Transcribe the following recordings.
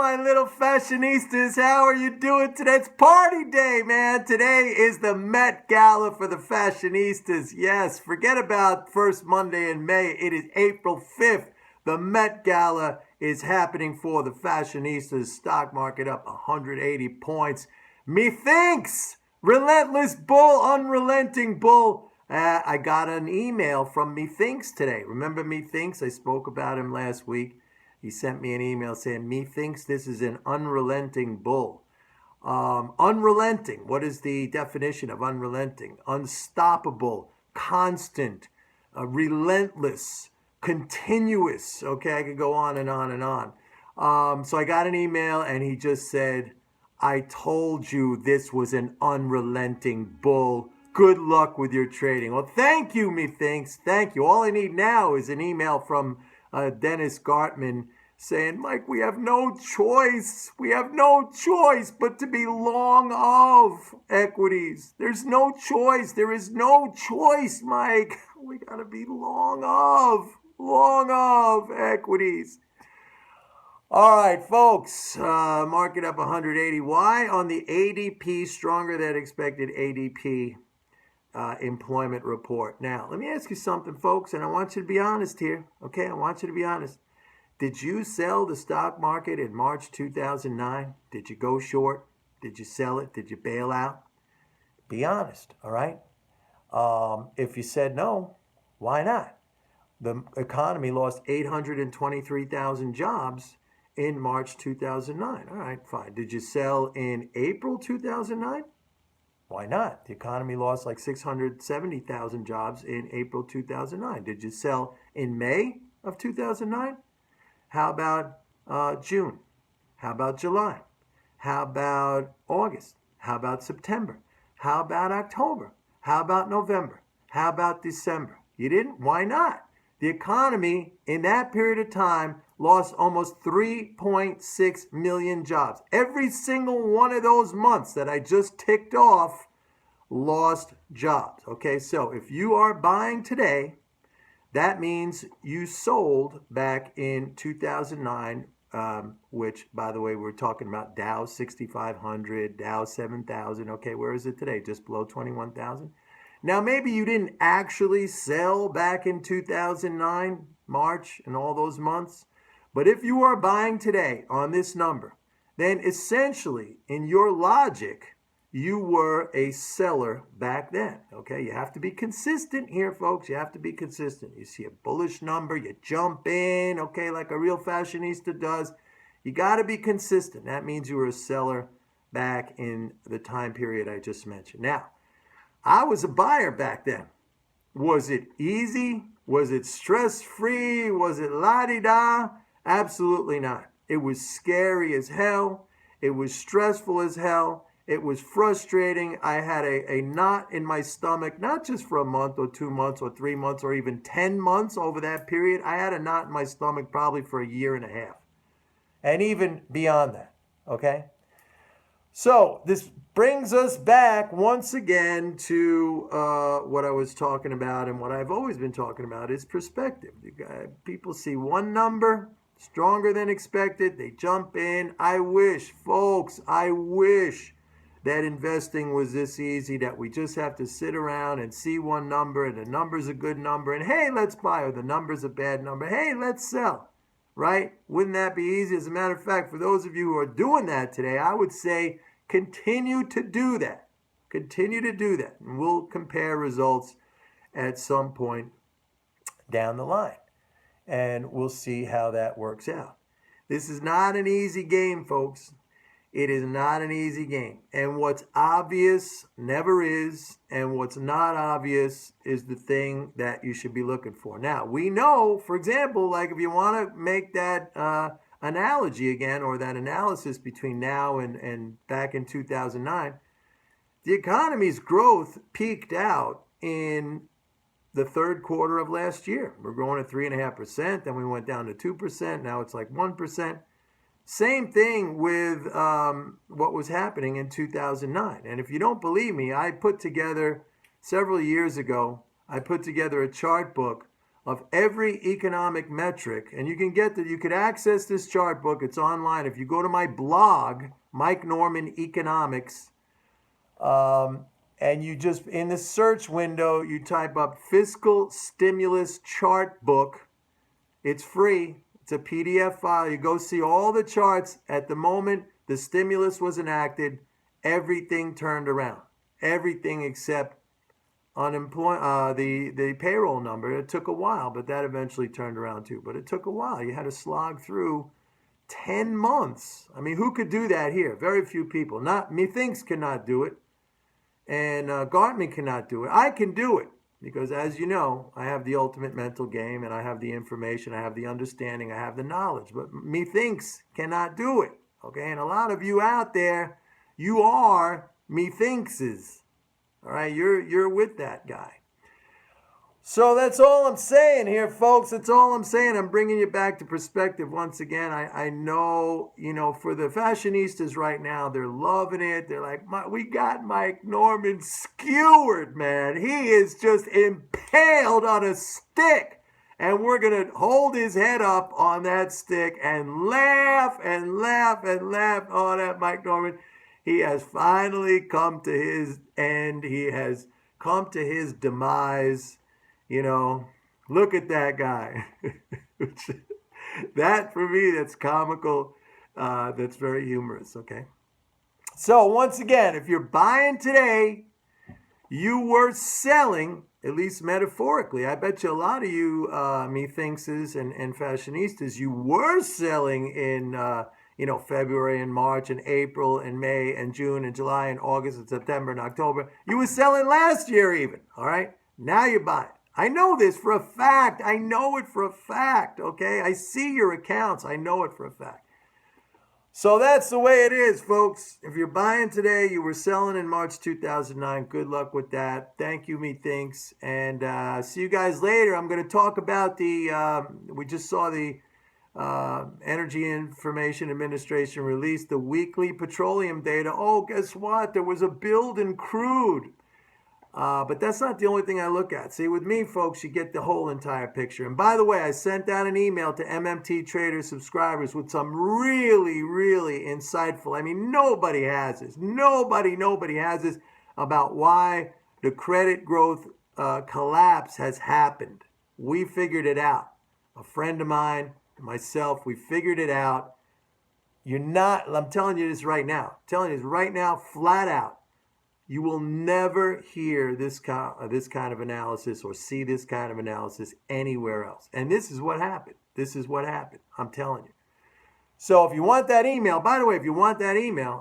my little fashionistas. How are you doing today? It's party day, man. Today is the Met Gala for the fashionistas. Yes, forget about first Monday in May. It is April 5th. The Met Gala is happening for the fashionistas. Stock market up 180 points. Methinks, relentless bull, unrelenting bull. I got an email from Methinks today. Remember Methinks? I spoke about him last week. He sent me an email saying, Methinks this is an unrelenting bull. Unrelenting, what is the definition of unrelenting? Unstoppable, constant, relentless, continuous. Okay, I could go on and on and on. So I got an email and he just said, I told you this was an unrelenting bull. Good luck with your trading. Well, thank you, Methinks. Thank you. All I need now is an email from Dennis Gartman saying, Mike, we have no choice. We have no choice but to be long of equities. There's no choice. There is no choice, Mike. We got to be long of equities. All right, folks, market up 180. Why? On the ADP, stronger than expected ADP employment report. Now, let me ask you something, folks, and I want you to be honest here, okay? I want you to be honest. Did you sell the stock market in March 2009? Did you go short? Did you sell it? Did you bail out? Be honest, all right? If you said no, why not? The economy lost 823,000 jobs in March 2009. All right, fine. Did you sell in April 2009? Why not? The economy lost like 670,000 jobs in April 2009. Did you sell in May of 2009? How about June? How about July? How about August? How about September? How about October? How about November? How about December? You didn't? Why not? The economy in that period of time lost almost 3.6 million jobs. Every single one of those months that I just ticked off lost jobs. Okay, so if you are buying today, that means you sold back in 2009, which, by the way, we're talking about Dow 6,500, Dow 7,000. Okay, where is it today? Just below 21,000. Now, maybe you didn't actually sell back in 2009, March, and all those months. But if you are buying today on this number, then essentially, in your logic, you were a seller back then. Okay, you have to be consistent here, folks. You have to be consistent. You see a bullish number, you jump in, okay, like a real fashionista does. You got to be consistent. That means you were a seller back in the time period I just mentioned. Now, I was a buyer back then. Was it easy? Was it stress-free? Was it la-di-da? Absolutely not. It was scary as hell. It was stressful as hell. It was frustrating. I had a knot in my stomach, not just for a month or 2 months or 3 months or even 10 months over that period. I had a knot in my stomach probably for a year and a half. And even beyond that, okay? So this brings us back once again to what I was talking about, and what I've always been talking about is perspective. People see one number, stronger than expected, they jump in. I wish, folks, that investing was this easy, that we just have to sit around and see one number, and the number's a good number, and hey, let's buy, or the number's a bad number, hey, let's sell, right? Wouldn't that be easy? As a matter of fact, for those of you who are doing that today, I would say continue to do that. Continue to do that, and we'll compare results at some point down the line, and we'll see how that works out. This is not an easy game, folks. It is not an easy game. And what's obvious never is, and what's not obvious is the thing that you should be looking for. Now, we know, for example, like if you want to make that analogy again, or that analysis between now and back in 2009, the economy's growth peaked out in the third quarter of last year. We're growing at 3.5%, then we went down to 2%, now it's like 1%. Same thing with what was happening in 2009. And if you don't believe me, I put together, several years ago, I put together a chart book of every economic metric. And you can get that. You could access this chart book. It's online. If you go to my blog, Mike Norman Economics, and you just, in the search window, you type up fiscal stimulus chart book. It's free. It's a PDF file. You go see all the charts. At the moment the stimulus was enacted, everything turned around. Everything except unemployment, the payroll number. It took a while, but that eventually turned around too. But it took a while. You had to slog through 10 months. I mean, who could do that here? Very few people. Not methinks cannot do it, and Gartman cannot do it. I can do it because, as you know, I have the ultimate mental game, and I have the information, I have the understanding, I have the knowledge. But methinks cannot do it. Okay, and a lot of you out there, you are methinkses. All right, you're with that guy. So that's all I'm saying here, folks. That's all I'm saying. I'm bringing you back to perspective once again. I know, for the fashionistas right now, they're loving it. They're like, we got Mike Norman skewered, man. He is just impaled on a stick. And we're going to hold his head up on that stick and laugh and laugh and laugh on that Mike Norman. He has finally come to his end. He has come to his demise. Look at that guy. That, for me, that's comical. That's very humorous, okay? So, once again, if you're buying today, you were selling, at least metaphorically. I bet you a lot of you methinkses and fashionistas, you were selling in February and March and April and May and June and July and August and September and October. You were selling last year even, all right? Now you're buying. I know this for a fact. I know it for a fact, okay? I see your accounts. I know it for a fact. So that's the way it is, folks. If you're buying today, you were selling in March 2009. Good luck with that. Thank you, methinks. And see you guys later. I'm going to talk about we just saw the Energy Information Administration released the weekly petroleum data. Oh, guess what? There was a build in crude. But that's not the only thing I look at. See, with me, folks, you get the whole entire picture. And by the way, I sent out an email to MMT Trader subscribers with some really, really insightful, nobody has this. Nobody has this about why the credit growth collapse has happened. We figured it out. A friend of mine, myself, we figured it out. I'm telling you this right now. Flat out. You will never hear this kind of analysis or see this kind of analysis anywhere else. And this is what happened. I'm telling you. So if you want that email, by the way,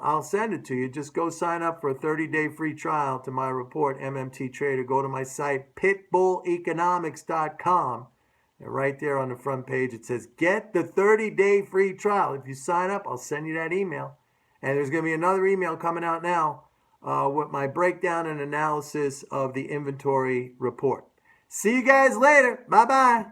I'll send it to you. Just go sign up for a 30-day free trial to my report, MMT Trader. Go to my site, pitbulleconomics.com. And right there on the front page, it says, get the 30-day free trial. If you sign up, I'll send you that email. And there's going to be another email coming out now with my breakdown and analysis of the inventory report. See you guys later. Bye-bye.